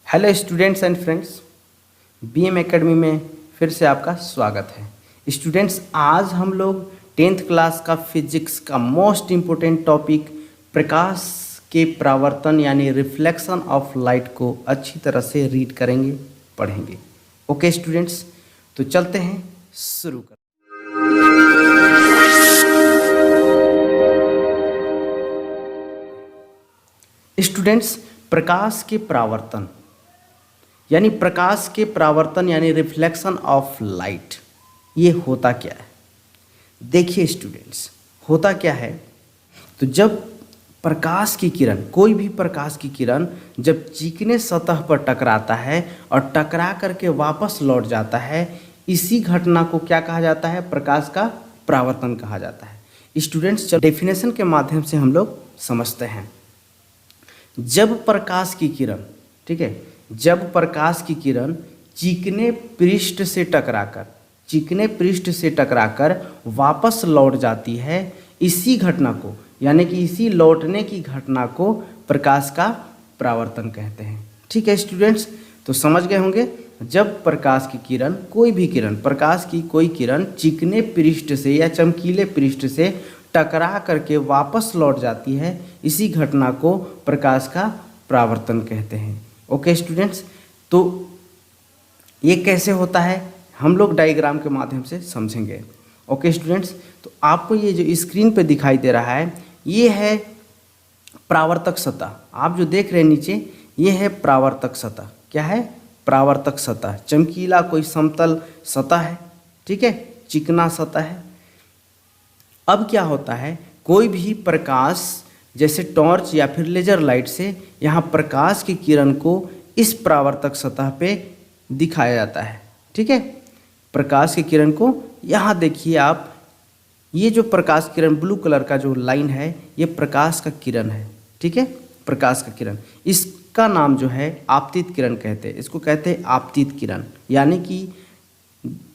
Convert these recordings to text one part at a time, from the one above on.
Hello students and friends, BM academy में फिर से आपका स्वागत है। स्टूडेंट्स, आज हम लोग 10th क्लास का फिजिक्स का मोस्ट इम्पोर्टेंट टॉपिक प्रकाश के परावर्तन यानी रिफ्लेक्शन ऑफ लाइट को अच्छी तरह से रीड करेंगे, पढ़ेंगे। ओके स्टूडेंट्स, तो चलते हैं, शुरू कर। स्टूडेंट्स, प्रकाश के परावर्तन यानी रिफ्लेक्शन ऑफ लाइट, ये होता क्या है? देखिए स्टूडेंट्स, होता क्या है, तो जब प्रकाश की किरण, कोई भी प्रकाश की किरण जब चिकने सतह पर टकराता है और टकरा करके वापस लौट जाता है, इसी घटना को क्या कहा जाता है? प्रकाश का परावर्तन कहा जाता है। स्टूडेंट्स, जब डेफिनेशन के माध्यम से हम लोग समझते हैं, जब प्रकाश की किरण, ठीक है, जब प्रकाश की किरण चिकने पृष्ठ से टकराकर वापस लौट जाती है, इसी घटना को यानी कि इसी लौटने की घटना को प्रकाश का परावर्तन कहते हैं। ठीक है स्टूडेंट्स, तो समझ गए होंगे। जब प्रकाश की किरण, कोई भी किरण, प्रकाश की कोई किरण चिकने पृष्ठ से या चमकीले पृष्ठ से टकरा करके वापस लौट जाती है, इसी घटना को प्रकाश का परावर्तन कहते हैं। ओके स्टूडेंट्स, तो ये कैसे होता है हम लोग डायग्राम के माध्यम से समझेंगे। ओके स्टूडेंट्स, तो आपको ये जो स्क्रीन पे दिखाई दे रहा है, ये है परावर्तक सतह। आप जो देख रहे हैं नीचे, ये है परावर्तक सतह। क्या है? परावर्तक सतह। चमकीला कोई समतल सतह है, ठीक है, चिकना सतह है। अब क्या होता है, कोई भी प्रकाश जैसे टॉर्च या फिर लेजर लाइट से यहाँ प्रकाश की किरण को इस परावर्तक सतह पे दिखाया जाता है। ठीक है, प्रकाश की किरण को यहाँ देखिए आप, ये जो प्रकाश किरण ब्लू कलर का जो लाइन है, ये प्रकाश का किरण है। ठीक है, प्रकाश का किरण, इसका नाम जो है आपतित किरण कहते हैं। इसको कहते हैं आपतित किरण, यानी कि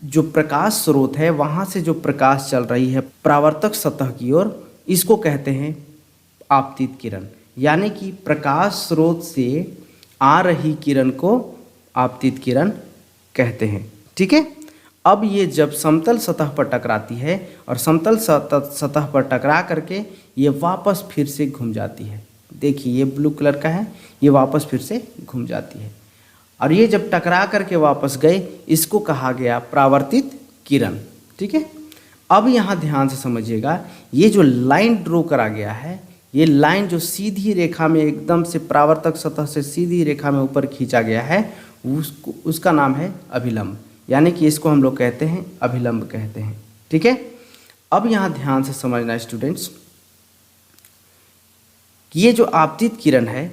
जो प्रकाश स्रोत है वहाँ से जो प्रकाश चल रही है परावर्तक सतह की ओर, इसको कहते हैं आपतित किरण। यानी कि प्रकाश स्रोत से आ रही किरण को आपतित किरण कहते हैं। ठीक है, अब ये जब समतल सतह पर टकराती है और समतल सतह पर टकरा करके ये वापस फिर से घूम जाती है। देखिए ये ब्लू कलर का है, ये वापस फिर से घूम जाती है, और ये जब टकरा करके वापस गए, इसको कहा गया परावर्तित किरण। ठीक है, अब यहाँ ध्यान से समझिएगा, ये जो लाइन ड्रॉ करा गया है, ये लाइन जो सीधी रेखा में एकदम से परावर्तक सतह से सीधी रेखा में ऊपर खींचा गया है, उसका नाम है अभिलंब, यानी कि इसको हम लोग कहते हैं अभिलंब कहते हैं। ठीक है, अब यहाँ ध्यान से समझना स्टूडेंट्स, ये जो आपतित किरण है,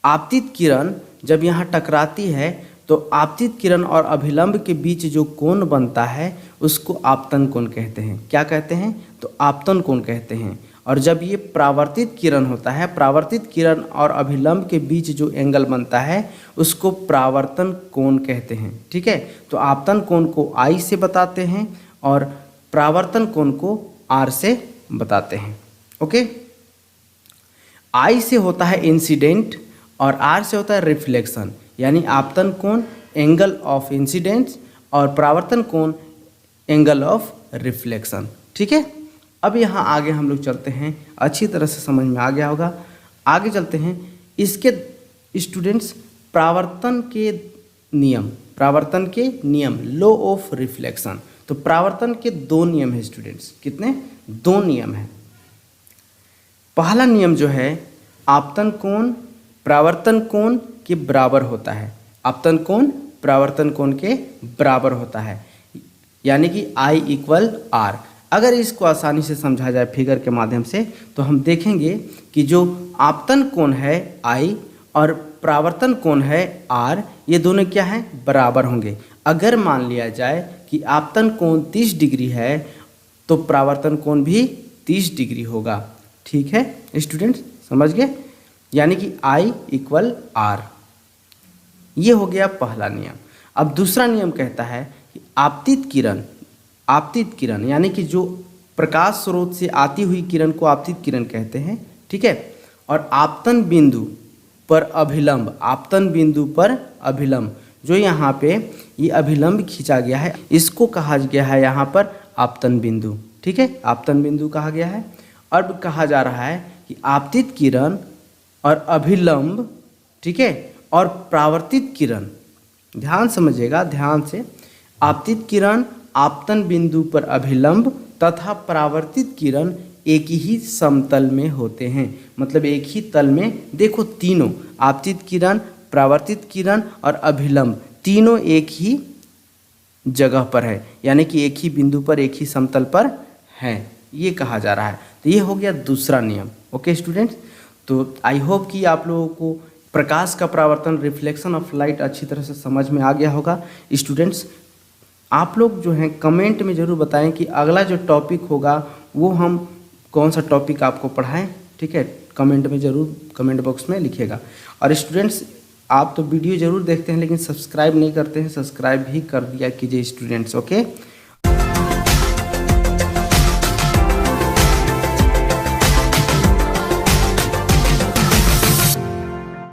आपतित किरण जब यहाँ टकराती है तो आपतित किरण और अभिलंब के बीच जो कोण बनता है उसको आपतन कोण कहते हैं। क्या कहते हैं? तो आपतन कोण कहते हैं। और जब ये परावर्तित किरण होता है, परावर्तित किरण और अभिलंब के बीच जो एंगल बनता है उसको परावर्तन कोण कहते हैं। ठीक है, तो आपतन कोण को I से बताते हैं और परावर्तन कोण को R से बताते हैं। ओके, I से होता है इंसिडेंट और R से होता है रिफ्लेक्शन, यानी आपतन कोण एंगल ऑफ इंसिडेंस और परावर्तन कोण एंगल ऑफ रिफ्लेक्शन। ठीक है, अब यहाँ आगे हम लोग चलते हैं, अच्छी तरह से समझ में आ गया होगा। आगे चलते हैं, इसके स्टूडेंट्स परावर्तन के नियम, लॉ ऑफ रिफ्लेक्शन। तो परावर्तन के दो नियम हैं स्टूडेंट्स। कितने? दो नियम हैं। पहला नियम जो है, आपतन कोण परावर्तन कोण के बराबर होता है। आपतन कोण परावर्तन कोण के बराबर होता है, यानी कि I = R। अगर इसको आसानी से समझा जाए फिगर के माध्यम से, तो हम देखेंगे कि जो आपतन कोण है I और परावर्तन कोण है R, ये दोनों क्या हैं? बराबर होंगे। अगर मान लिया जाए कि आपतन कोण 30 डिग्री है तो परावर्तन कोण भी 30 डिग्री होगा। ठीक है स्टूडेंट्स, समझ गए? यानी कि I = R। ये हो गया पहला नियम। अब दूसरा नियम कहता है कि आपतित किरण यानी कि जो प्रकाश स्रोत से आती हुई किरण को आपतित किरण कहते हैं। ठीक है, और आपतन बिंदु पर अभिलंब, आपतन बिंदु पर अभिलंब, जो यहाँ पे ये अभिलंब खींचा गया है इसको कहा गया है यहाँ पर आपतन बिंदु। ठीक है, आपतन बिंदु कहा गया है। अब कहा जा रहा है कि आपतित किरण और अभिलंब, ठीक है, और परावर्तित किरण, ध्यान समझिएगा ध्यान से, आपतित किरण आपतन बिंदु पर अभिलंब तथा परावर्तित किरण एक ही समतल में होते हैं, मतलब एक ही तल में। देखो तीनों, आपतित किरण, परावर्तित किरण और अभिलंब, तीनों एक ही जगह पर है, यानी कि एक ही बिंदु पर एक ही समतल पर है, ये कहा जा रहा है। तो ये हो गया दूसरा नियम। ओके स्टूडेंट्स, तो आई होप कि आप लोगों को प्रकाश का परावर्तन, रिफ्लेक्शन ऑफ लाइट अच्छी तरह से समझ में आ गया होगा। स्टूडेंट्स आप लोग जो हैं कमेंट में ज़रूर बताएं कि अगला जो टॉपिक होगा वो हम कौन सा टॉपिक आपको पढ़ाएं। ठीक है, कमेंट में ज़रूर, कमेंट बॉक्स में लिखिएगा। और स्टूडेंट्स आप तो वीडियो ज़रूर देखते हैं लेकिन सब्सक्राइब नहीं करते हैं, सब्सक्राइब भी कर दिया कीजिए स्टूडेंट्स। ओके।